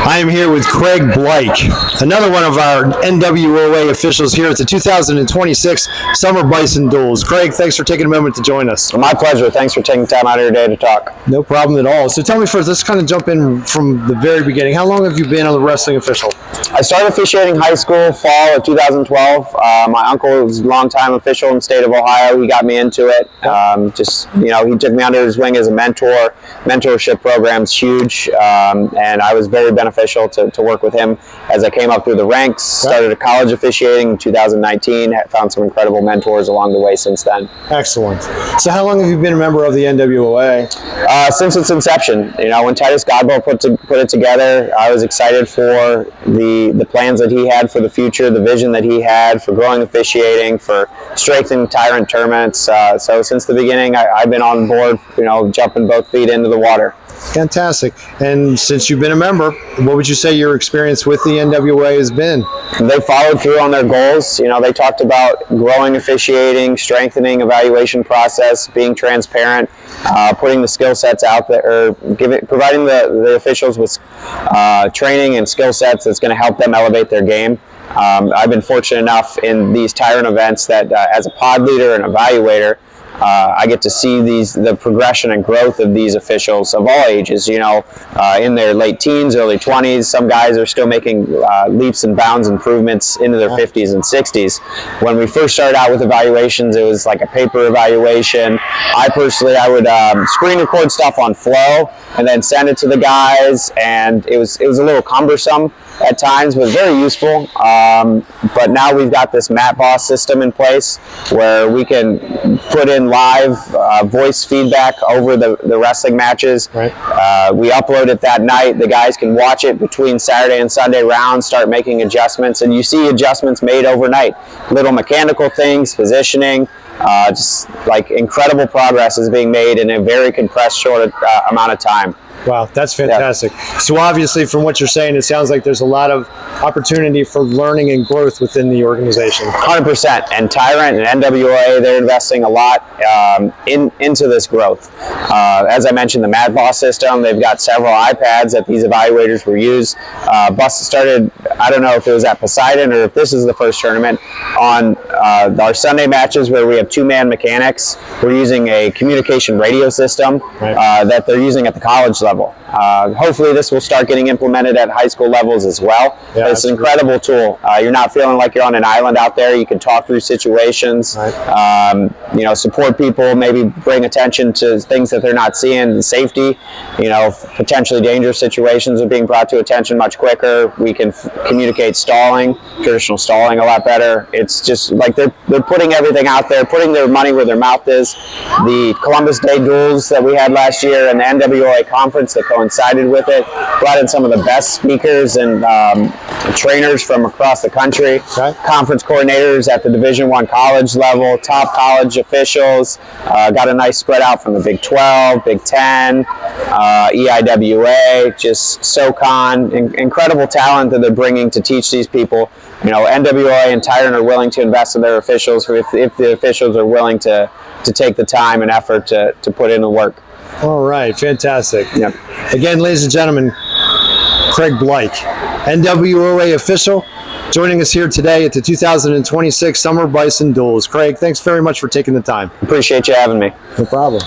I am here with Craig Blike, another one of our NWOA officials here at the 2026 Summer Bison Duels. Craig, thanks for taking a moment to join us. My pleasure. Thanks for taking time out of your day to talk. No problem at all. So tell me first, let's kind of jump in from the very beginning. How long have you been a wrestling official? I started officiating high school fall of 2012. My uncle was a longtime official in the state of Ohio. He got me into it. He took me under his wing as a mentor. Mentorship program's huge, and I was very beneficial to work with him as I came up through the ranks. Started at college officiating in 2019. Found some incredible mentors along the way since then. Excellent. So how long have you been a member of the NWOA? Since its inception. When Titus Godbolt put it together, I was excited for the plans that he had for the future, the vision that he had for growing officiating, for strengthening Tyrant tournaments. So since the beginning, I've been on board, jumping both feet into the water. Fantastic. And since you've been a member, what would you say your experience with the NWA has been? They followed through on their goals. They talked about growing officiating, strengthening evaluation process, being transparent, putting the skill sets out there, or providing the officials with training and skill sets that's going to help them elevate their game. I've been fortunate enough in these Tyrant events that as a pod leader and evaluator, I get to see the progression and growth of these officials of all ages, in their late teens, early 20s. Some guys are still making leaps and bounds improvements into their 50s and 60s. When we first started out with evaluations, it was like a paper evaluation. I would screen record stuff on Flow and then send it to the guys, and it was a little cumbersome at times, but very useful. But now we've got this Matt Boss system in place where we can put in live voice feedback over the wrestling matches. Right. We upload it that night. The guys can watch it between Saturday and Sunday rounds, start making adjustments, and you see adjustments made overnight. Little mechanical things, positioning, just like incredible progress is being made in a very compressed short amount of time. Wow, that's fantastic. Yeah. So obviously from what you're saying, it sounds like there's a lot of opportunity for learning and growth within the organization. 100%. And Tyrant and NWOA, they're investing a lot into this growth. As I mentioned, the Mad Boss system, they've got several iPads that these evaluators will use. Bus started, I don't know if it was at Poseidon or if this is the first tournament, on our Sunday matches where we have two-man mechanics. We're using a communication radio system that they're using at the college level. Hopefully this will start getting implemented at high school levels as well. Yeah, it's an incredible tool. You're not feeling like you're on an island out there. You can talk through situations, support people, maybe bring attention to things that they're not seeing. Safety, potentially dangerous situations are being brought to attention much quicker. We can communicate traditional stalling a lot better. It's just like they're putting everything out there, putting their money where their mouth is. The Columbus Day duels that we had last year and the NWOA conference that coincided with it brought in some of the best speakers and trainers from across the country, conference coordinators at the Division I college level, top college officials, got a nice spread out from the Big 12, Big 10, EIWA, just SoCon, incredible talent that they're bringing to teach these people. NWA and Tyrant are willing to invest in their officials if the officials are willing to take the time and effort to put in the work. All right, fantastic. Yep. Again, ladies and gentlemen, Craig Blike, NWOA official, joining us here today at the 2026 Summer Bison Duels. Craig, thanks very much for taking the time. Appreciate you having me. No problem.